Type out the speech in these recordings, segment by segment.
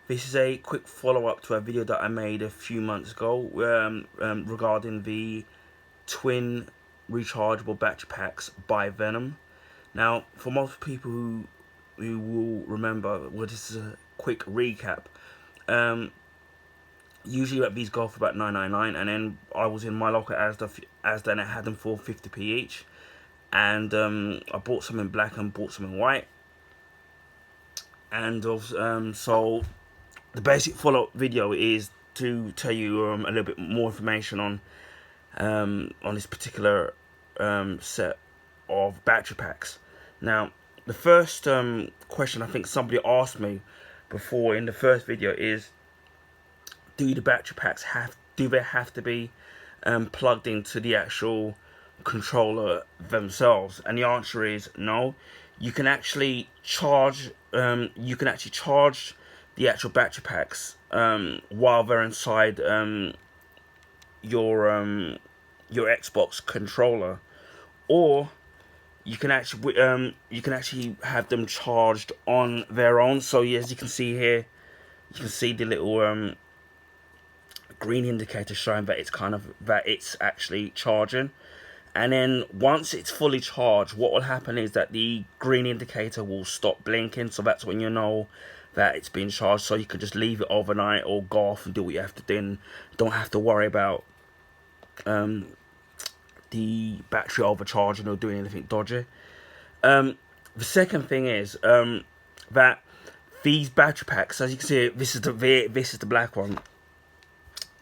This is a quick follow-up to a video that I made a few months ago regarding the twin rechargeable battery packs by Venom. Now, for most people who will remember, well, this is a quick recap. Um, Usually these go for about $9.99, and then I was in my local Asda and I had them for 50p each. And I bought some in black and bought some in white. And so the basic follow-up video is to tell you a little bit more information on this particular set of battery packs. Now, the first question I think somebody asked me before in the first video is, do the battery packs have to be plugged into the actual controller themselves? And the answer is no. You can actually charge the actual battery packs while they're inside your Xbox controller, or you can actually have them charged on their own. So as you can see here, you can see the little green indicator showing that it's actually charging. And then once it's fully charged, what will happen is that the green indicator will stop blinking. So that's when you know that it's been charged. So you can just leave it overnight or go off and do what you have to do, and don't have to worry about the battery overcharging or doing anything dodgy. The second thing is that these battery packs, as you can see, this is the black one,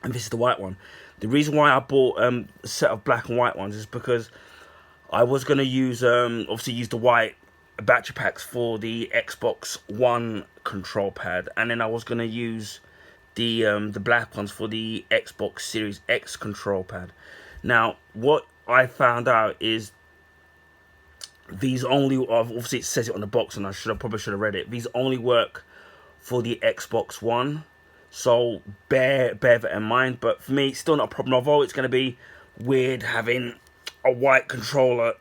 and this is the white one. The reason why I bought a set of black and white ones is because I was going to use obviously use the white battery packs for the Xbox One control pad, and then I was going to use the black ones for the Xbox Series X control pad. Now, what I found out is these only, obviously it says it on the box, and I probably should have read it. These only work for the Xbox One. So bear that in mind. But for me, it's still not a problem. Although it's going to be weird having a white controller,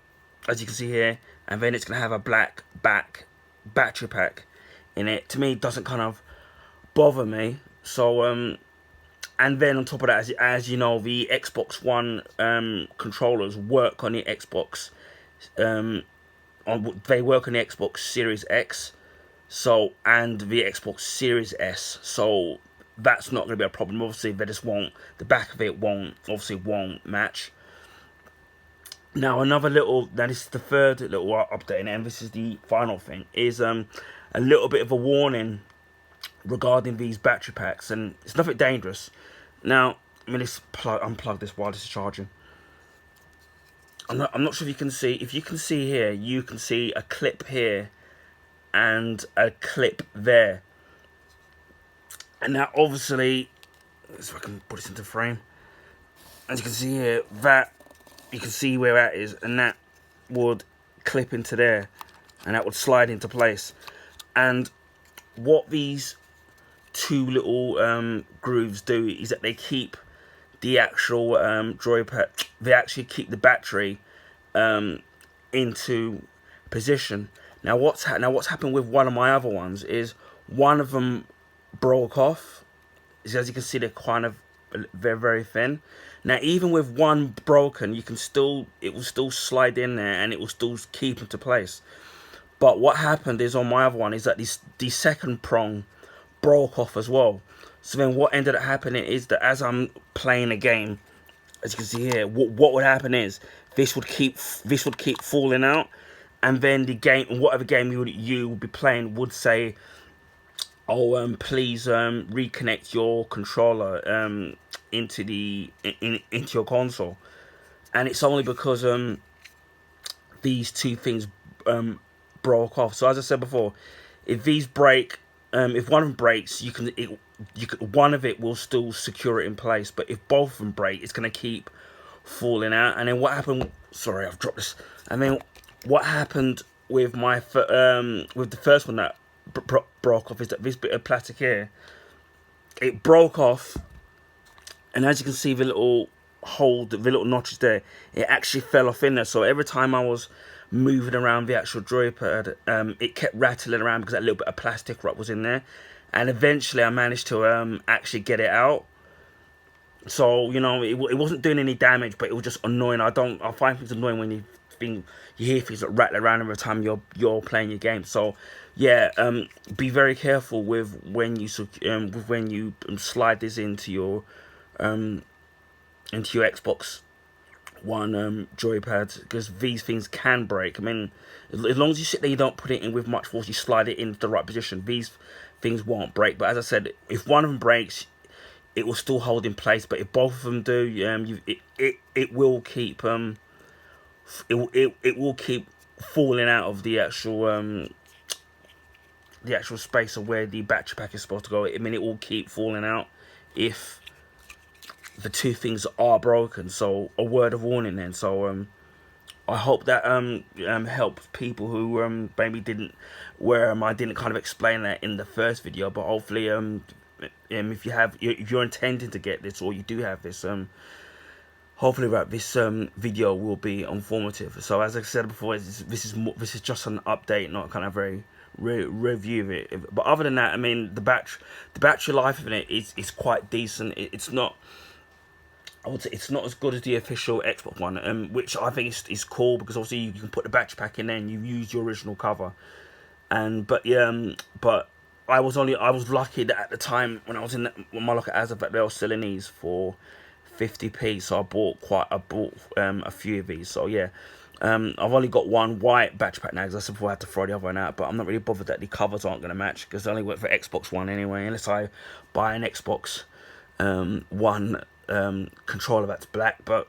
as you can see here, and then it's going to have a black battery pack in it. To me, it doesn't kind of bother me. So and then on top of that, as you know, the Xbox One controllers work on the Xbox they work on the Xbox Series X, so, and the Xbox Series S. So that's not going to be a problem. Obviously, they just won't, the back of it won't match. Now, now this is the third little update, and this is the final thing, is a little bit of a warning regarding these battery packs, and it's nothing dangerous. Now, let me just unplug this while this is charging. I'm not sure if you can see. If you can see here, you can see a clip here and a clip there. And now, obviously, so I can put this into frame. As you can see here, that you can see where that is, and that would clip into there, and that would slide into place. And what these two little grooves do is that they keep the actual joypad. They actually keep the battery into position. Now what's happened with one of my other ones is one of them broke off. As you can see, they're kind of very thin. Now even with one broken, it will still slide in there and it will still keep into place. But what happened is on my other one is that the second prong broke off as well. So then what ended up happening is that as I'm playing a game, as you can see here, what would happen is this would keep falling out, and then the game, whatever game you would be playing, would say, oh, please reconnect your controller into your console. And it's only because these two things broke off. So as I said before, if these break, if one of them breaks, one of it will still secure it in place. But if both of them break, it's going to keep falling out. And then what happened? Sorry, I've dropped this. And then what happened with with the first one that broke off is that this bit of plastic here, it broke off, and as you can see, the little hole, the little notches there, it actually fell off in there. So every time I was moving around the actual joypad, it kept rattling around because that little bit of plastic wrap was in there, and eventually I managed to actually get it out. So, you know, it wasn't doing any damage, but it was just annoying. I find things annoying when you hear things that rattle around every time you're playing your game. So yeah, be very careful with when you slide this into your Xbox One joypad, because these things can break. I mean, as long as you sit there, you don't put it in with much force, you slide it into the right position, these things won't break. But as I said, if one of them breaks, it will still hold in place. But if both of them do, it will keep it will keep falling out of the actual space of where the battery pack is supposed to go. I mean, it will keep falling out if the two things are broken. So a word of warning then. So I hope that helps people who maybe didn't, where I didn't kind of explain that in the first video. But hopefully if you're intending to get this, or you do have this, hopefully this video will be informative. So as I said before, this is just an update, not kind of very review of it. But other than that, I mean, the battery life of it is quite decent. It's not, I would say, it's not as good as the official Xbox One, which I think is cool, because obviously you can put the battery pack in there and you use your original cover. But I was lucky that at the time when I was in my locker as of that, they were selling these for 50p, so I bought a few of these. So yeah, I've only got one white battery pack now, because I said before I had to throw the other one out. But I'm not really bothered that the covers aren't going to match, because I only went for Xbox One anyway, unless I buy an Xbox One controller that's black. But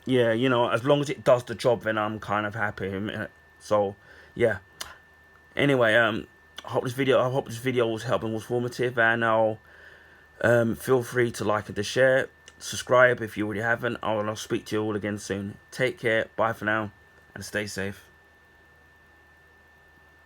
yeah, you know, as long as it does the job, then I'm kind of happy. So yeah. Anyway, I hope this video was helpful and was formative, and I'll feel free to like and to share, subscribe if you already haven't. I'll speak to you all again soon. Take care, bye for now, and stay safe.